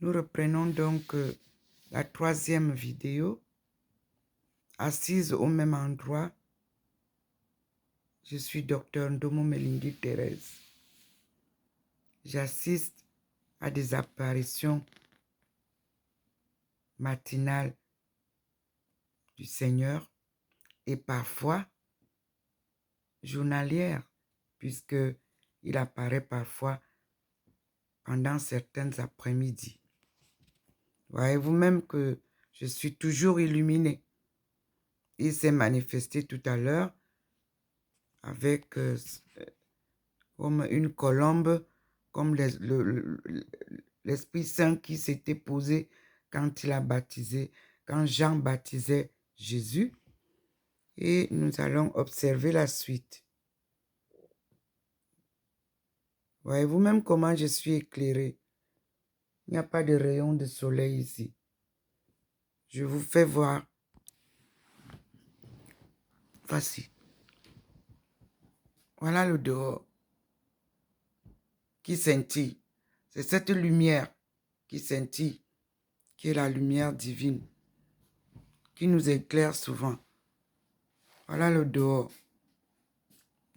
Nous reprenons donc la troisième vidéo. Assise au même endroit, je suis Dr Ndomo Melingi Thérèse. J'assiste à des apparitions matinales du Seigneur et parfois journalières, puisque il apparaît parfois pendant certaines après-midi. Voyez-vous même que je suis toujours illuminée. Il s'est manifesté tout à l'heure avec comme une colombe, comme l'Esprit Saint qui s'était posé quand il a baptisé, quand Jean baptisait Jésus. Et nous allons observer la suite. Voyez-vous même comment je suis éclairée. Il n'y a pas de rayon de soleil ici. Je vous fais voir. Voici. Voilà le dehors qui scintille. C'est cette lumière qui scintille, qui est la lumière divine, qui nous éclaire souvent. Voilà le dehors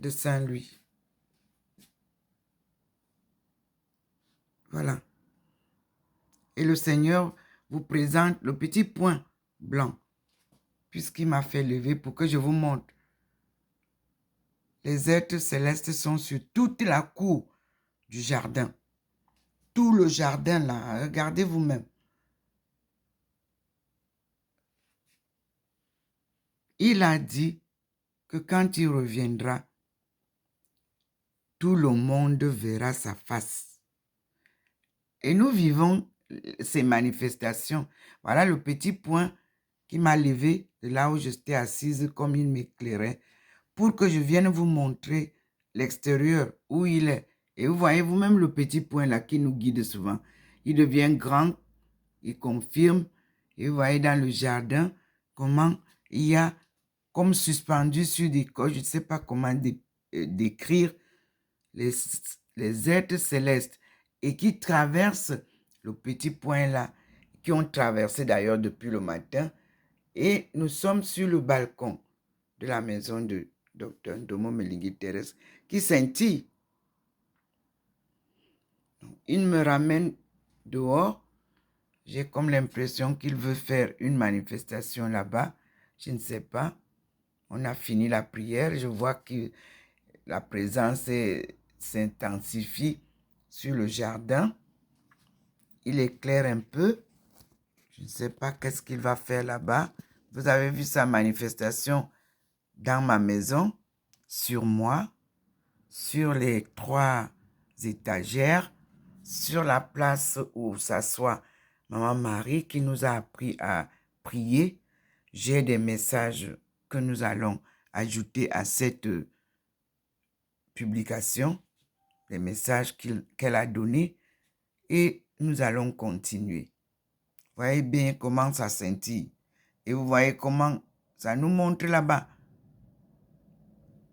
de Saint-Louis. Voilà. Et le Seigneur vous présente le petit point blanc, puisqu'il m'a fait lever pour que je vous montre. Les êtres célestes sont sur toute la cour du jardin. Tout le jardin là, regardez vous-même. Il a dit que quand il reviendra, tout le monde verra sa face. Et nous vivons ces manifestations. Voilà le petit point qui m'a levé de là où j'étais assise comme il m'éclairait pour que je vienne vous montrer l'extérieur où il est. Et vous voyez vous-même le petit point là qui nous guide souvent. Il devient grand, il confirme. Et vous voyez dans le jardin comment il y a comme suspendu sur des cordes, je ne sais pas comment décrire les êtres célestes et qui traversent le petit point là, qui ont traversé d'ailleurs depuis le matin. Et nous sommes sur le balcon de la maison de Dr Ndomo Melingi Thérèse qui scintille. Il me ramène dehors. J'ai comme l'impression qu'il veut faire une manifestation là-bas. Je ne sais pas. On a fini la prière. Je vois que la présence s'intensifie sur le jardin. Il éclaire un peu. Je ne sais pas qu'est-ce qu'il va faire là-bas. Vous avez vu sa manifestation dans ma maison, sur moi, sur les 3 étagères, sur la place où s'assoit Maman Marie qui nous a appris à prier. J'ai des messages que nous allons ajouter à cette publication, les messages qu'elle a donnés, et nous allons continuer. Vous voyez bien comment ça scintille. Et vous voyez comment ça nous montre là-bas.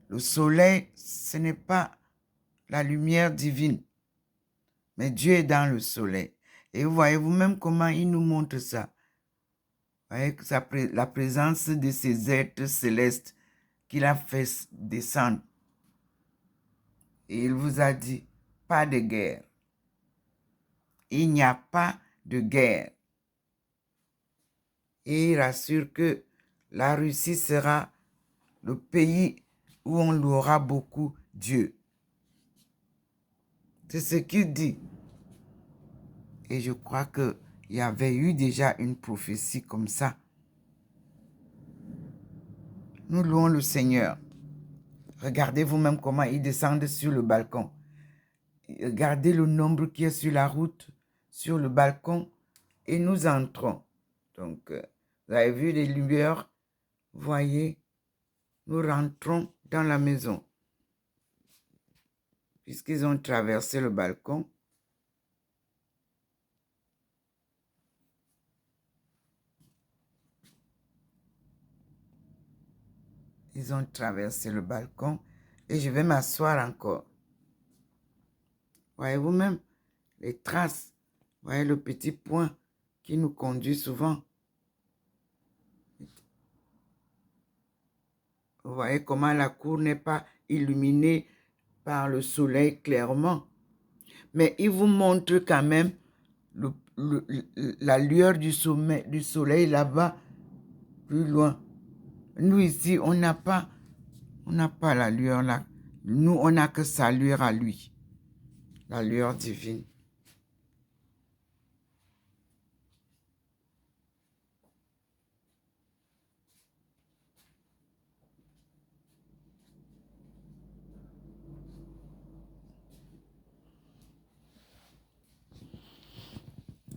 Le soleil, ce n'est pas la lumière divine, mais Dieu est dans le soleil. Et vous voyez vous-même comment il nous montre ça. Vous voyez la présence de ces êtres célestes qu'il a fait descendre. Et il vous a dit, pas de guerre. Il n'y a pas de guerre. Et il rassure que la Russie sera le pays où on louera beaucoup Dieu. C'est ce qu'il dit. Et je crois qu'il y avait eu déjà une prophétie comme ça. Nous louons le Seigneur. Regardez vous-même comment ils descendent sur le balcon. Regardez le nombre qui est sur la route, sur le balcon, et nous entrons. Donc, vous avez vu les lumières, voyez, nous rentrons dans la maison. Puisqu'ils ont traversé le balcon, ils ont traversé le balcon et je vais m'asseoir encore. Voyez-vous même les traces Voyez le petit point qui nous conduit souvent. Vous voyez comment la cour n'est pas illuminée par le soleil clairement. Mais il vous montre quand même la lueur du soleil là-bas, plus loin. Nous ici, on n'a pas la lueur là. Nous, on n'a que sa lueur à lui. La lueur divine.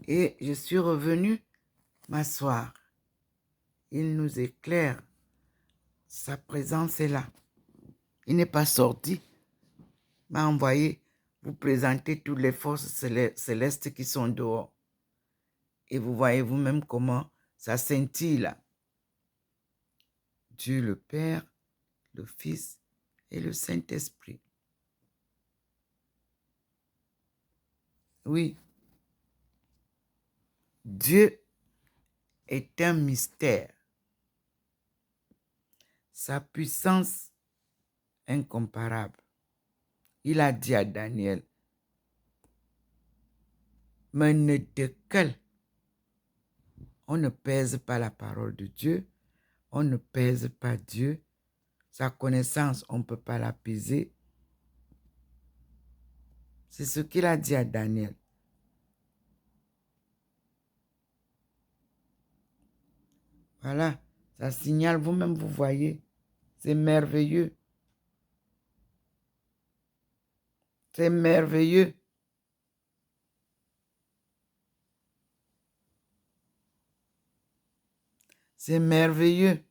Et je suis revenue m'asseoir. Il nous éclaire. Sa présence est là. Il n'est pas sorti. Il m'a envoyé vous présenter toutes les forces célestes qui sont dehors. Et vous voyez vous-même comment ça scintille là. Dieu le Père, le Fils et le Saint-Esprit. Oui. Dieu est un mystère. Sa puissance incomparable. Il a dit à Daniel, mais ne décale. On ne pèse pas la parole de Dieu. On ne pèse pas Dieu. Sa connaissance, on ne peut pas la peser. C'est ce qu'il a dit à Daniel. Voilà, ça signale, vous-même vous voyez. C'est merveilleux. C'est merveilleux. C'est merveilleux.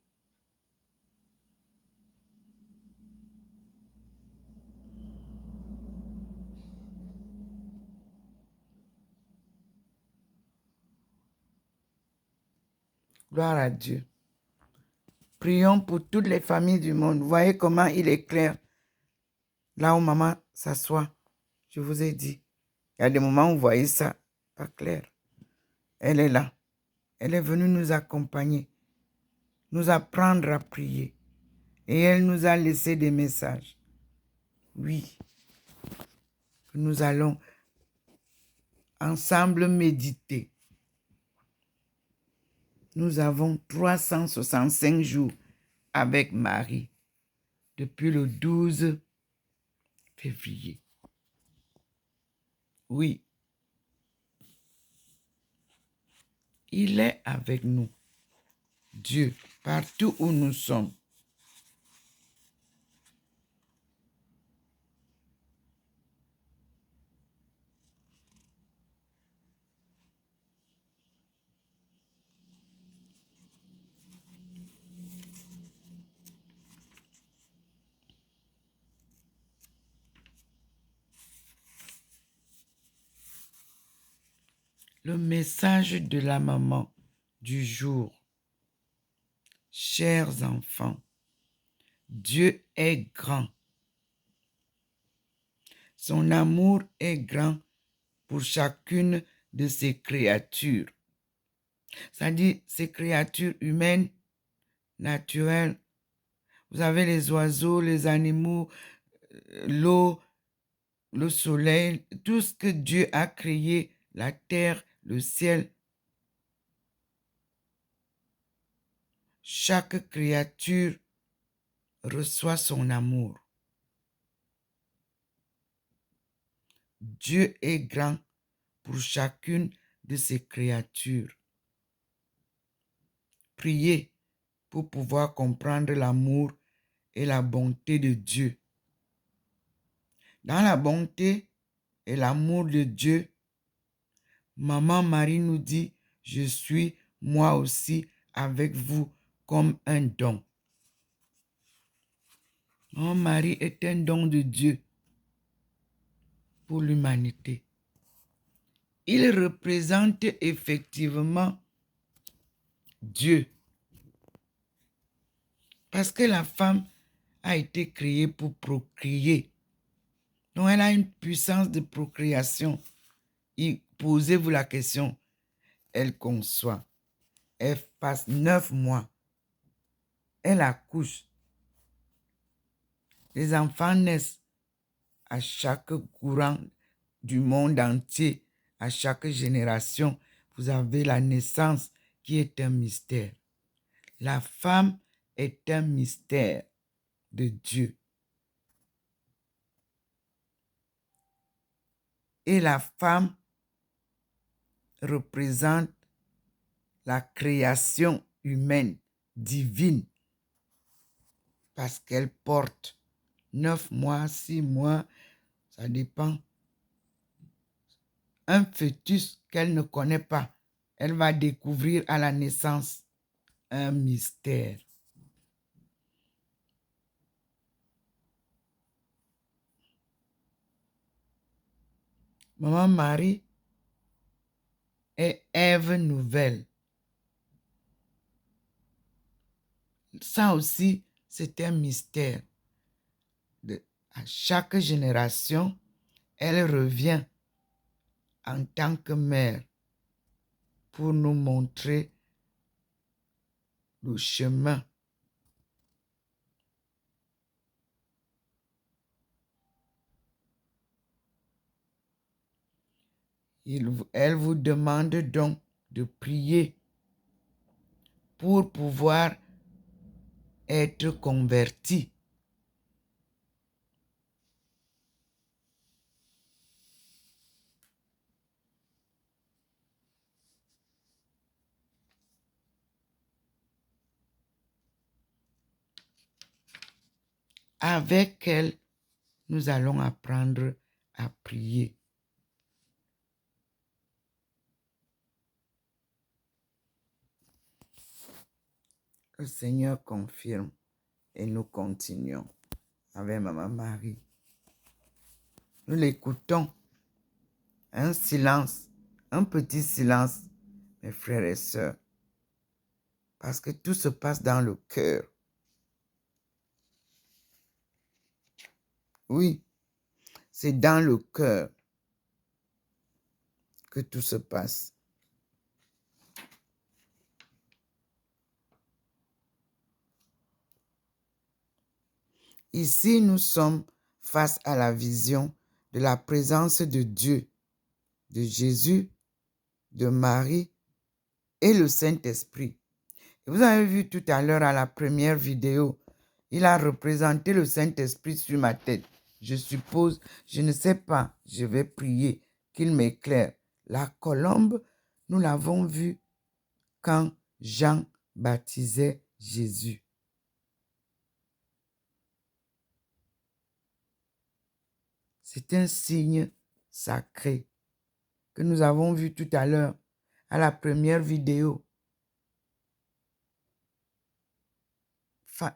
Gloire à Dieu. Prions pour toutes les familles du monde. Vous voyez comment il éclaire. Là où maman s'assoit, je vous ai dit. Il y a des moments où vous voyez ça, pas clair. Elle est là. Elle est venue nous accompagner, nous apprendre à prier. Et elle nous a laissé des messages. Oui. Nous allons ensemble méditer. Nous avons 365 jours avec Marie depuis le 12 février. Oui. Il est avec nous. Dieu, partout où nous sommes. Le message de la maman du jour. Chers enfants, Dieu est grand. Son amour est grand pour chacune de ses créatures. C'est-à-dire ces créatures humaines, naturelles. Vous avez les oiseaux, les animaux, l'eau, le soleil, tout ce que Dieu a créé, la terre, le ciel. Chaque créature reçoit son amour. Dieu est grand pour chacune de ses créatures. Priez pour pouvoir comprendre l'amour et la bonté de Dieu. Dans la bonté et l'amour de Dieu, Maman Marie nous dit, je suis moi aussi avec vous comme un don. Maman Marie est un don de Dieu pour l'humanité. Il représente effectivement Dieu. Parce que la femme a été créée pour procréer. Donc elle a une puissance de procréation. posez-vous la question. Elle conçoit. Elle passe 9 mois. Elle accouche. Les enfants naissent à chaque courant du monde entier, à chaque génération. Vous avez la naissance qui est un mystère. La femme est un mystère de Dieu. Et la femme représente la création humaine, divine, parce qu'elle porte 9 mois, 6 mois, ça dépend. Un fœtus qu'elle ne connaît pas, elle va découvrir à la naissance un mystère. Maman Marie est Ève nouvelle. Ça aussi, c'est un mystère. À chaque génération, elle revient en tant que mère pour nous montrer le chemin. Elle vous demande donc de prier pour pouvoir être converti. Avec elle, nous allons apprendre à prier. Le Seigneur confirme et nous continuons avec Maman Marie. Nous l'écoutons. Un silence, un petit silence, mes frères et sœurs. Parce que tout se passe dans le cœur. Oui, c'est dans le cœur que tout se passe. Ici, nous sommes face à la vision de la présence de Dieu, de Jésus, de Marie et le Saint-Esprit. Vous avez vu tout à l'heure à la première vidéo, il a représenté le Saint-Esprit sur ma tête. Je suppose, je ne sais pas, je vais prier qu'il m'éclaire. La colombe, nous l'avons vue quand Jean baptisait Jésus. C'est un signe sacré que nous avons vu tout à l'heure à la première vidéo.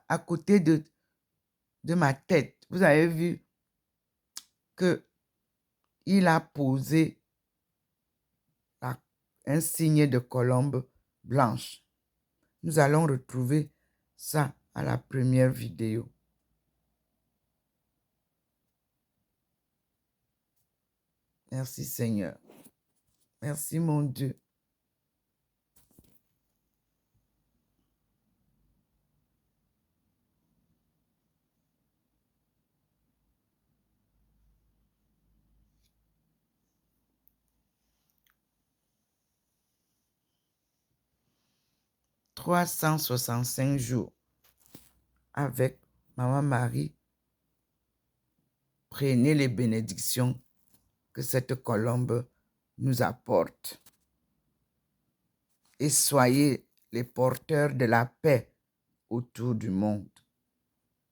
À côté de ma tête, vous avez vu que il a posé un signe de colombe blanche. Nous allons retrouver ça à la première vidéo. Merci Seigneur. Merci mon Dieu. « 365 jours avec Maman Marie. Prenez les bénédictions que cette colombe nous apporte. Et soyez les porteurs de la paix autour du monde.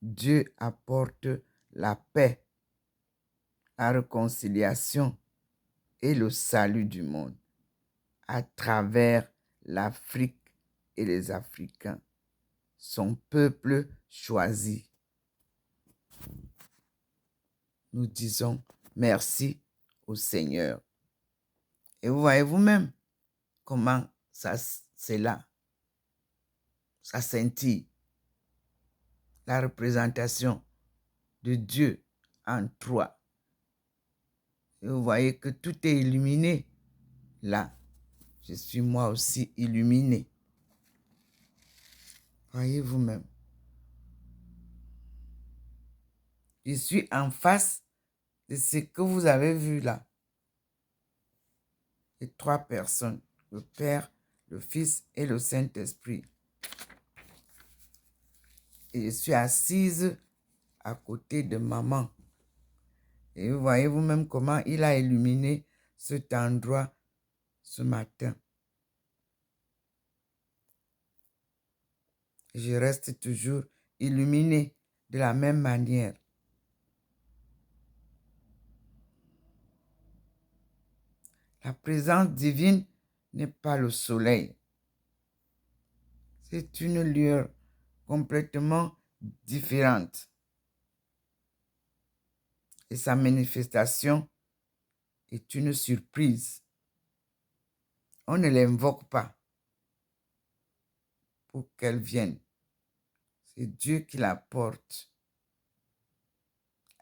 Dieu apporte la paix, la réconciliation et le salut du monde à travers l'Afrique et les Africains, son peuple choisi. Nous disons merci au Seigneur. Et vous voyez vous-même comment c'est là. Ça scintille. La représentation de Dieu en trois. Et vous voyez que tout est illuminé là, je suis moi aussi illuminé. Voyez vous-même. Je suis en face de ce que vous avez vu là. Les 3 personnes, le Père, le Fils et le Saint-Esprit. Et je suis assise à côté de maman. Et vous voyez vous-même comment il a illuminé cet endroit ce matin. Je reste toujours illuminé de la même manière. La présence divine n'est pas le soleil. C'est une lueur complètement différente. Et sa manifestation est une surprise. On ne l'invoque pas pour qu'elle vienne. C'est Dieu qui la porte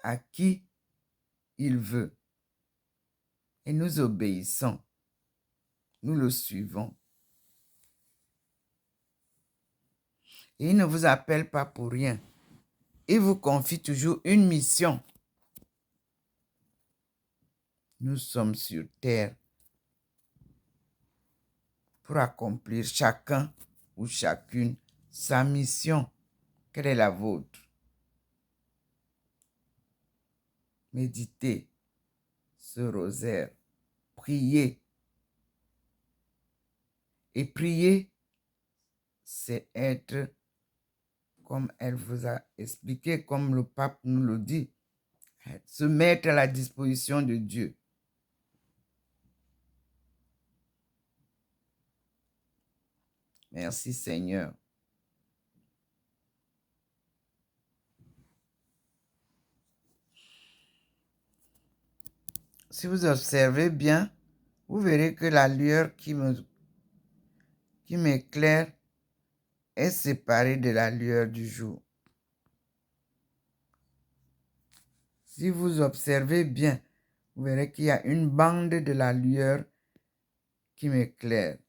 à qui il veut. Et nous obéissons. Nous le suivons. Et il ne vous appelle pas pour rien. Il vous confie toujours une mission. Nous sommes sur terre pour accomplir chacun ou chacune sa mission. Quelle est la vôtre? Méditez ce rosaire. Priez. Et prier, c'est être, comme elle vous a expliqué, comme le pape nous le dit, se mettre à la disposition de Dieu. Merci Seigneur. Si vous observez bien, vous verrez que la lueur qui m'éclaire est séparée de la lueur du jour. Si vous observez bien, vous verrez qu'il y a une bande de la lueur qui m'éclaire.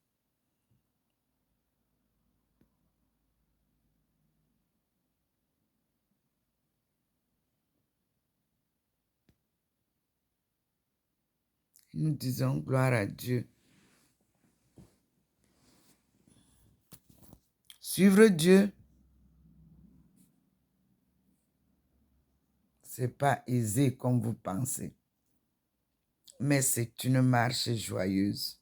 Nous disons gloire à Dieu. Suivre Dieu, c'est pas aisé comme vous pensez, mais c'est une marche joyeuse.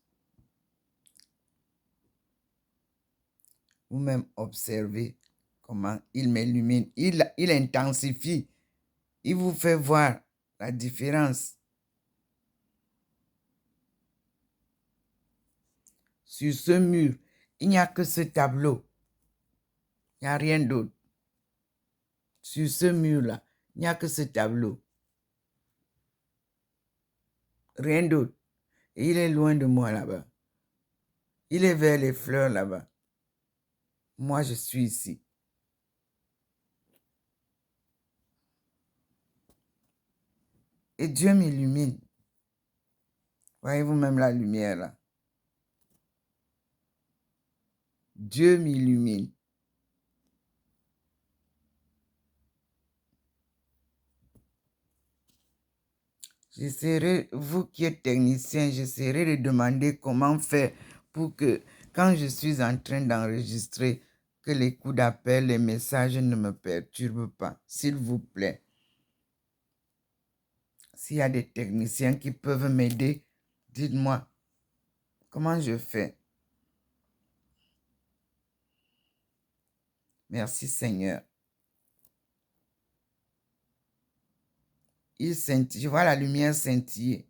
Vous-même observez comment il m'illumine, il intensifie, il vous fait voir la différence. Sur ce mur, il n'y a que ce tableau. Il n'y a rien d'autre. Sur ce mur-là, il n'y a que ce tableau. Rien d'autre. Et il est loin de moi là-bas. Il est vers les fleurs là-bas. Moi, je suis ici. Et Dieu m'illumine. Voyez-vous même la lumière là? Dieu m'illumine. J'essaierai, vous qui êtes technicien, j'essaierai de demander comment faire pour que quand je suis en train d'enregistrer, que les coups d'appel, les messages ne me perturbent pas. S'il vous plaît. S'il y a des techniciens qui peuvent m'aider, dites-moi comment je fais. Merci Seigneur. Il scintille, je vois la lumière scintiller.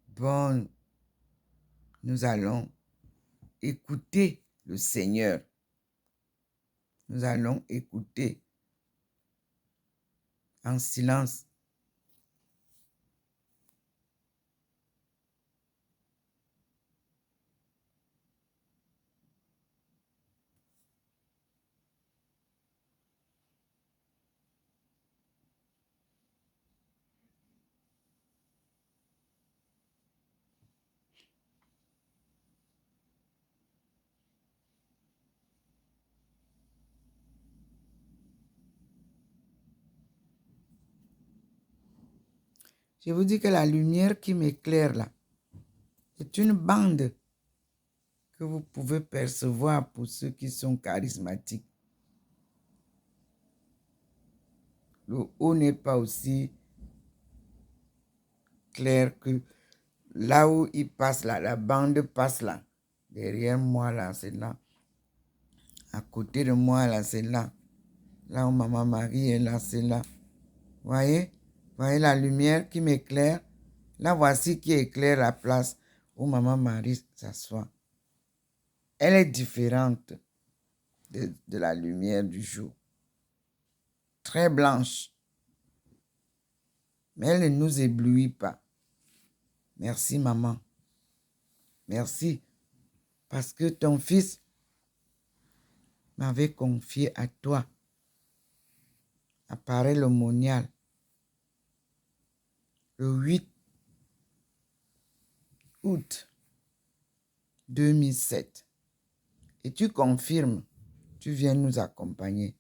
Bon, nous allons écouter le Seigneur. Nous allons écouter en silence. Je vous dis que la lumière qui m'éclaire là, c'est une bande que vous pouvez percevoir pour ceux qui sont charismatiques. Le haut n'est pas aussi clair que là où il passe là, la bande passe là. Derrière moi là, c'est là. À côté de moi là, c'est là. Là où Maman Marie est là, c'est là. Voyez? Voyez la lumière qui m'éclaire? Là, voici qui éclaire la place où Maman Marie s'assoit. Elle est différente de la lumière du jour. Très blanche. Mais elle ne nous éblouit pas. Merci, maman. Merci. Parce que ton fils m'avait confié à toi. Apparaît le monial. Le 8 août 2007. Et tu confirmes, tu viens nous accompagner.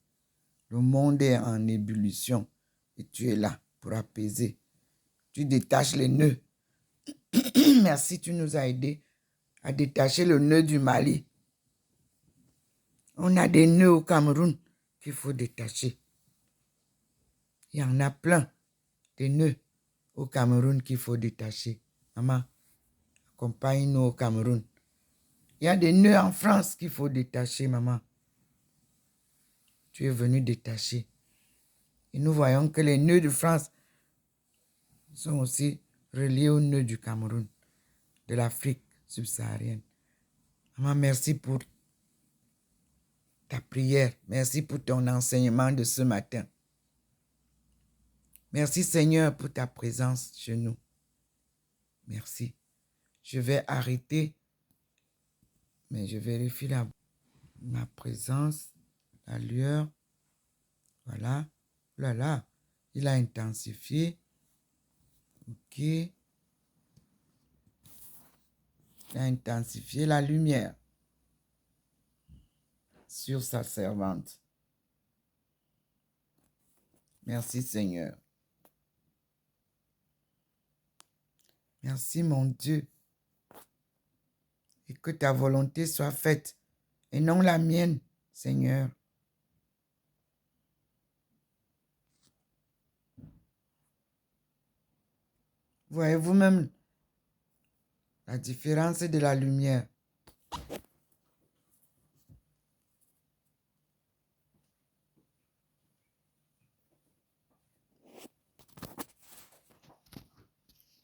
Le monde est en ébullition et tu es là pour apaiser. Tu détaches les nœuds. Merci, tu nous as aidés à détacher le nœud du Mali. On a des nœuds au Cameroun qu'il faut détacher. Il y en a plein, des nœuds au Cameroun qu'il faut détacher. Maman, accompagne-nous au Cameroun. Il y a des nœuds en France qu'il faut détacher, maman. Tu es venu détacher. Et nous voyons que les nœuds de France sont aussi reliés aux nœuds du Cameroun, de l'Afrique subsaharienne. Maman, merci pour ta prière. Merci pour ton enseignement de ce matin. Merci Seigneur pour ta présence chez nous. Merci. Je vais arrêter, mais je vérifie ma présence, la lueur. Voilà. Voilà. Il a intensifié. OK. Il a intensifié la lumière sur sa servante. Merci Seigneur. Merci mon Dieu. Et que ta volonté soit faite et non la mienne, Seigneur. Voyez vous-même la différence de la lumière.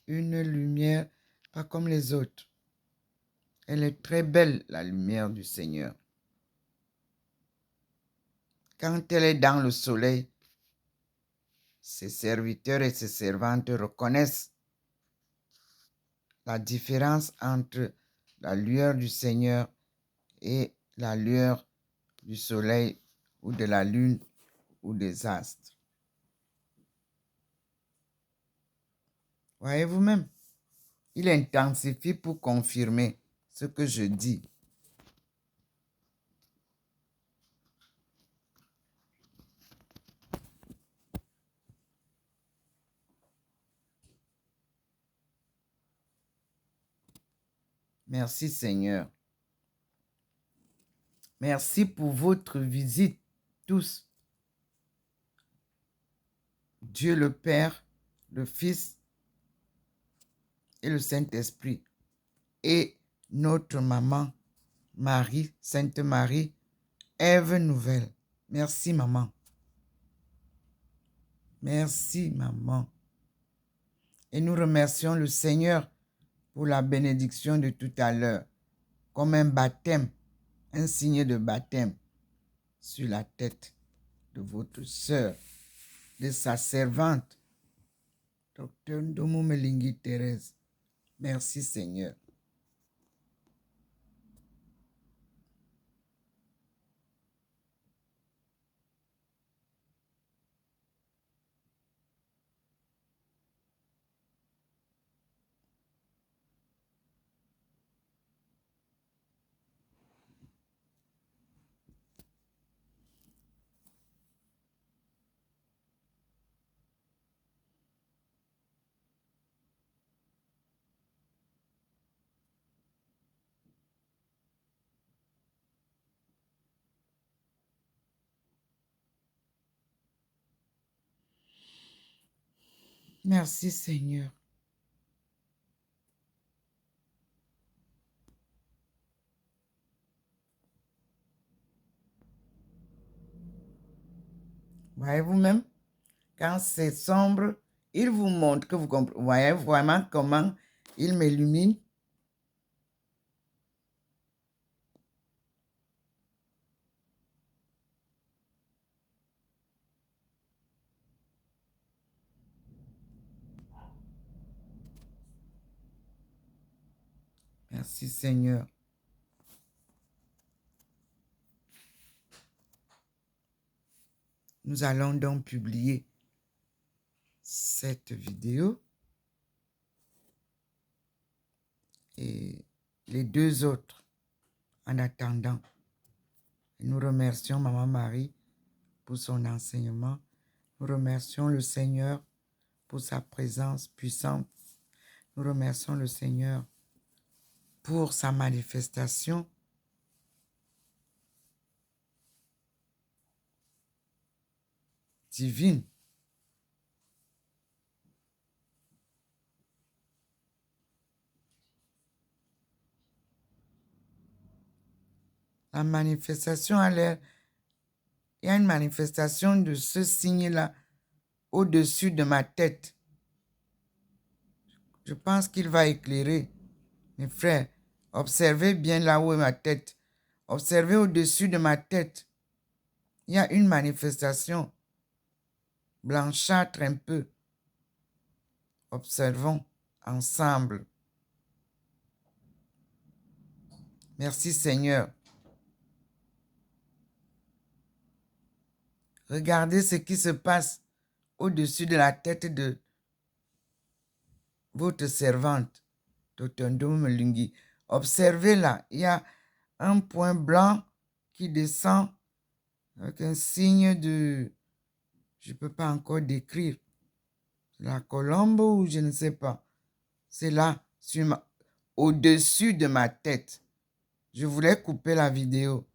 Une lumière pas comme les autres. Elle est très belle, la lumière du Seigneur. Quand elle est dans le soleil, ses serviteurs et ses servantes reconnaissent la différence entre la lueur du Seigneur et la lueur du soleil ou de la lune ou des astres. Voyez vous-même, il intensifie pour confirmer ce que je dis. Merci Seigneur. Merci pour votre visite, tous. Dieu le Père, le Fils et le Saint-Esprit. Et notre maman, Marie, Sainte Marie, Ève nouvelle. Merci maman. Merci maman. Et nous remercions le Seigneur pour la bénédiction de tout à l'heure, comme un baptême, un signe de baptême sur la tête de votre sœur, de sa servante, Docteur Ndomo Melingi Thérèse. Merci Seigneur. Merci Seigneur. Voyez vous-même, quand c'est sombre, il vous montre que vous comprenez. Voyez vraiment comment il m'illumine. Merci Seigneur. Nous allons donc publier cette vidéo et les deux autres en attendant. Nous remercions Maman Marie pour son enseignement. Nous remercions le Seigneur pour sa présence puissante. Nous remercions le Seigneur pour sa manifestation. Divine. La manifestation a l'air... Il y a une manifestation de ce signe-là au-dessus de ma tête. Je pense qu'il va éclairer. Mes frères, observez bien là où est ma tête. Observez au-dessus de ma tête. Il y a une manifestation blanchâtre un peu. Observons ensemble. Merci Seigneur. Regardez ce qui se passe au-dessus de la tête de votre servante, Totondo Melungi. Observez là, il y a un point blanc qui descend avec un signe de... Je ne peux pas encore décrire. La colombe ou je ne sais pas. C'est là, au-dessus de ma tête. Je voulais couper la vidéo.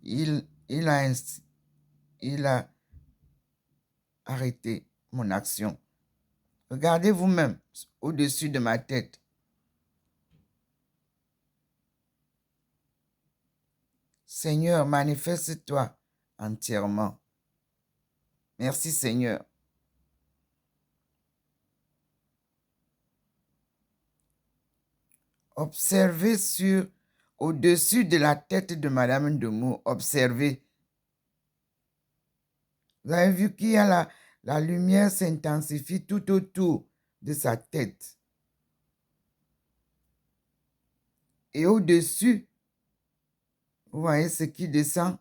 Il a arrêté mon action. Regardez vous-même au-dessus de ma tête. Seigneur, manifeste-toi entièrement. Merci Seigneur. Observez au-dessus de la tête de Madame Ndoumou. Observez. Vous avez vu qu'il y a la lumière s'intensifie tout autour de sa tête. Et au-dessus, vous voyez ce qui descend.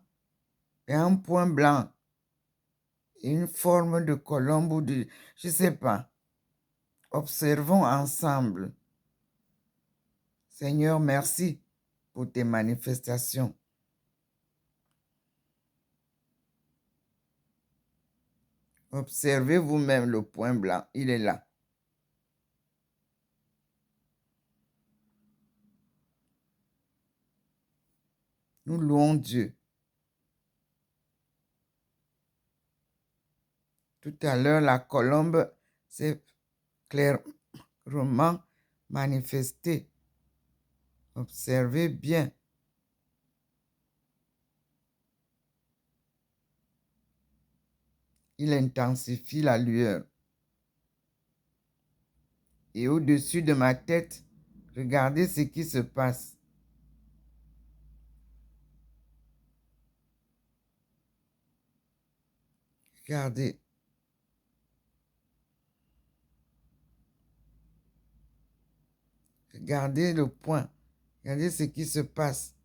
Il y a un point blanc. Une forme de colombe ou de... Je ne sais pas. Observons ensemble. Seigneur, merci pour tes manifestations. Observez vous-même le point blanc. Il est là. Nous louons Dieu. Tout à l'heure, la colombe s'est clairement manifestée. Observez bien. Il intensifie la lueur. Et au-dessus de ma tête, regardez ce qui se passe. Regardez. Regardez le point. Regardez ce qui se passe.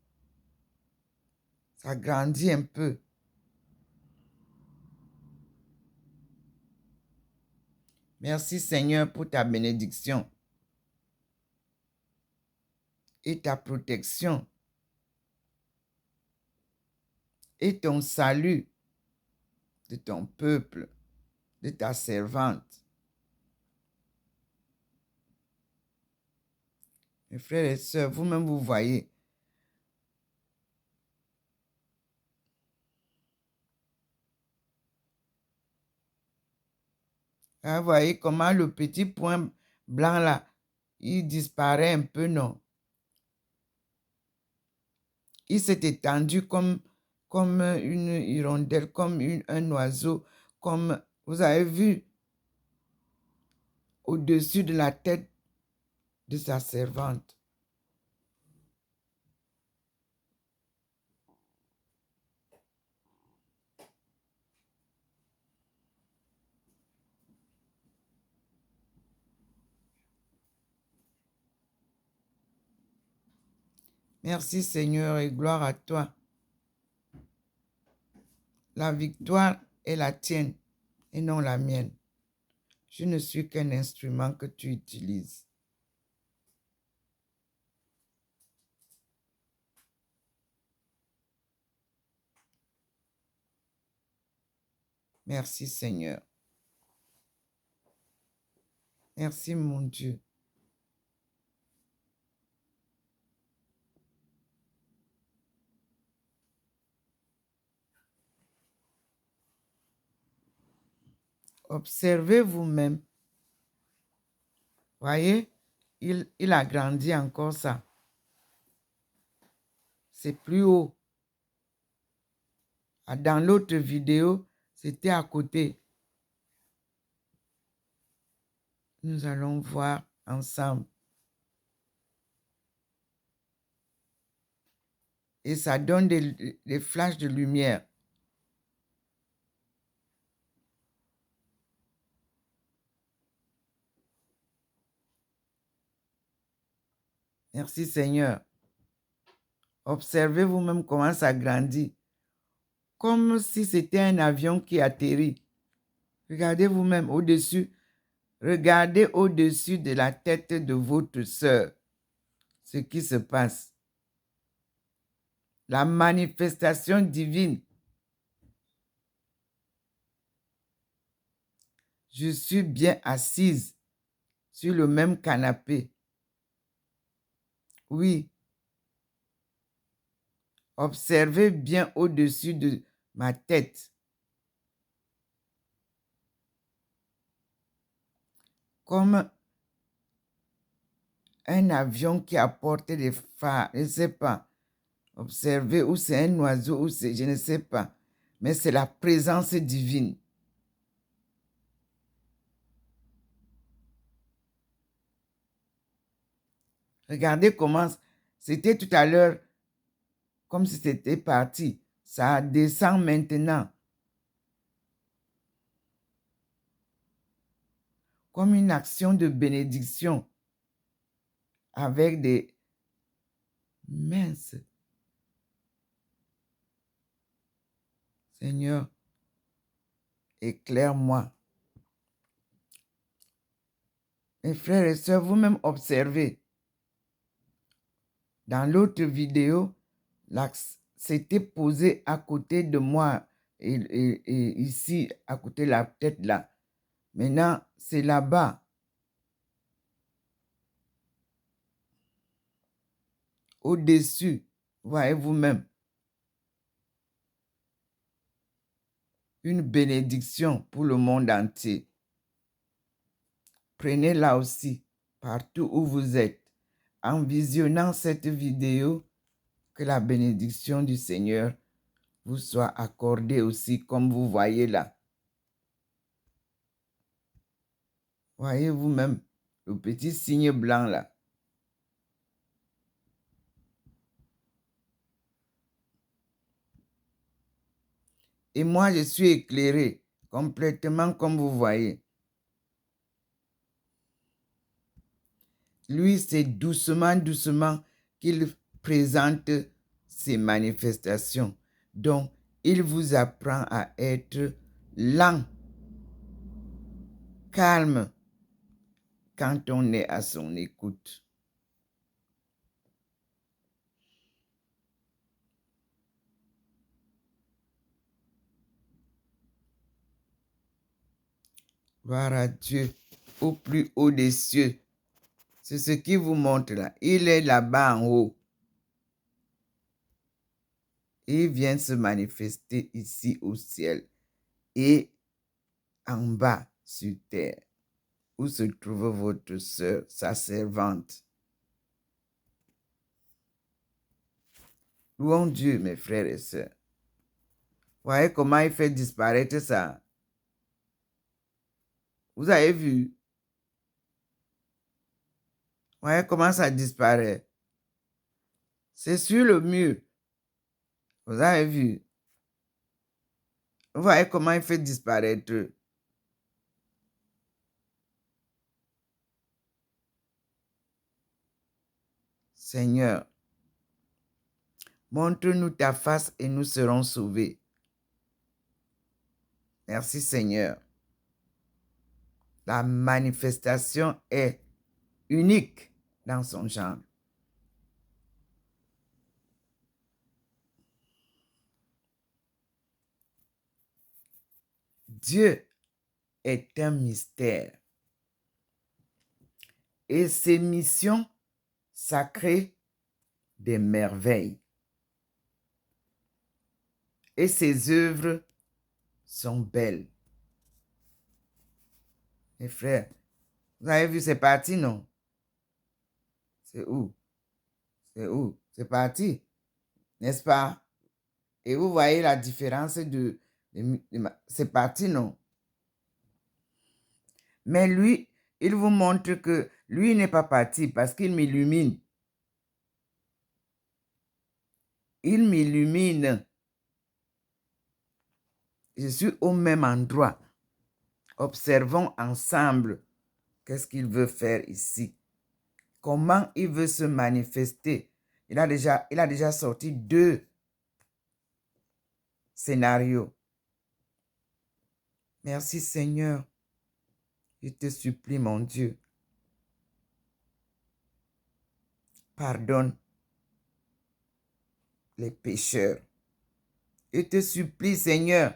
Ça grandit un peu. Merci Seigneur pour ta bénédiction et ta protection et ton salut de ton peuple, de ta servante. Mes frères et sœurs, vous-même vous voyez. Là, vous voyez comment le petit point blanc là, il disparaît un peu, non? Il s'est étendu comme une hirondelle, comme un oiseau, comme vous avez vu au-dessus de la tête de sa servante. Merci Seigneur et gloire à toi. La victoire est la tienne et non la mienne. Je ne suis qu'un instrument que tu utilises. Merci Seigneur. Merci mon Dieu. Observez vous-même. Voyez, il a grandi encore ça. C'est plus haut. Dans l'autre vidéo, c'était à côté. Nous allons voir ensemble. Et ça donne des flashs de lumière. Merci Seigneur. Observez vous-même comment ça grandit. Comme si c'était un avion qui atterrit. Regardez vous-même au-dessus. Regardez au-dessus de la tête de votre sœur ce qui se passe. La manifestation divine. Je suis bien assise sur le même canapé. Oui. Observez bien au-dessus de ma tête. Comme un avion qui a porté des phares, je ne sais pas. Observez, ou c'est un oiseau, ou c'est, je ne sais pas. Mais c'est la présence divine. Regardez comment c'était tout à l'heure, comme si c'était parti. Ça descend maintenant. Comme une action de bénédiction. Avec des minces. Seigneur, éclaire-moi. Mes frères et sœurs, vous-même observez. Dans l'autre vidéo, c'était posé à côté de moi et ici, à côté de la tête là. Maintenant, c'est là-bas. Au-dessus, voyez vous-même. Une bénédiction pour le monde entier. Prenez-la aussi, partout où vous êtes. En visionnant cette vidéo, que la bénédiction du Seigneur vous soit accordée aussi, comme vous voyez là. Voyez vous-même le petit signe blanc là. Et moi, je suis éclairé complètement comme vous voyez. Lui, c'est doucement, doucement qu'il présente ses manifestations. Donc, il vous apprend à être lent, calme, quand on est à son écoute. Gloire à Dieu au plus haut des cieux. C'est ce qui vous montre là. Il est là-bas en haut. Il vient se manifester ici au ciel. Et en bas, sur terre. Où se trouve votre sœur, sa servante? Louons Dieu, mes frères et sœurs. Voyez comment il fait disparaître ça. Vous avez vu? Voyez comment ça disparaît. C'est sur le mur. Vous avez vu? Vous voyez comment il fait disparaître. Seigneur, montre-nous ta face et nous serons sauvés. Merci Seigneur. La manifestation est unique dans son genre. Dieu est un mystère. Et ses missions sacrées des merveilles. Et ses œuvres sont belles. Mes frères, vous avez vu, c'est parti, non? C'est où? C'est où? C'est parti, n'est-ce pas? Et vous voyez la différence c'est parti, non? Mais lui, il vous montre que lui n'est pas parti parce qu'il m'illumine. Il m'illumine. Je suis au même endroit. Observons ensemble qu'est-ce qu'il veut faire ici. Comment il veut se manifester. Il a déjà sorti 2 scénarios. Merci Seigneur. Je te supplie, mon Dieu. Pardonne les pécheurs. Je te supplie, Seigneur.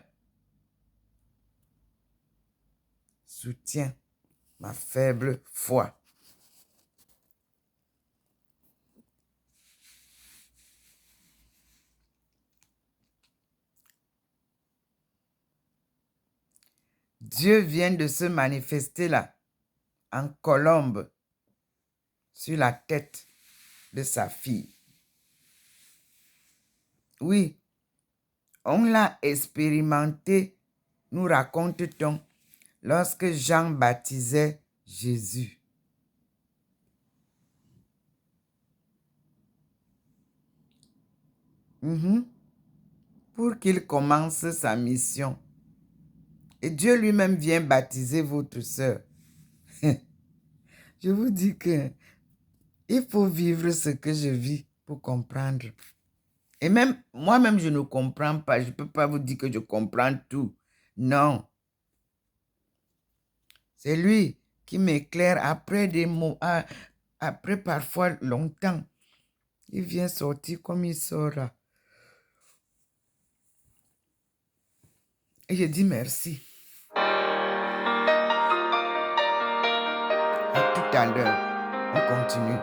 Soutiens ma faible foi. Dieu vient de se manifester là, en colombe, sur la tête de sa fille. Oui, on l'a expérimenté, nous raconte-t-on, lorsque Jean baptisait Jésus. Pour qu'il commence sa mission. Et Dieu lui-même vient baptiser votre sœur. Je vous dis que il faut vivre ce que je vis pour comprendre. Et même moi-même, je ne comprends pas. Je ne peux pas vous dire que je comprends tout. Non. C'est lui qui m'éclaire après des mots, après parfois longtemps. Il vient sortir comme il sort là. Et je dis merci. À tout à l'heure. On continue.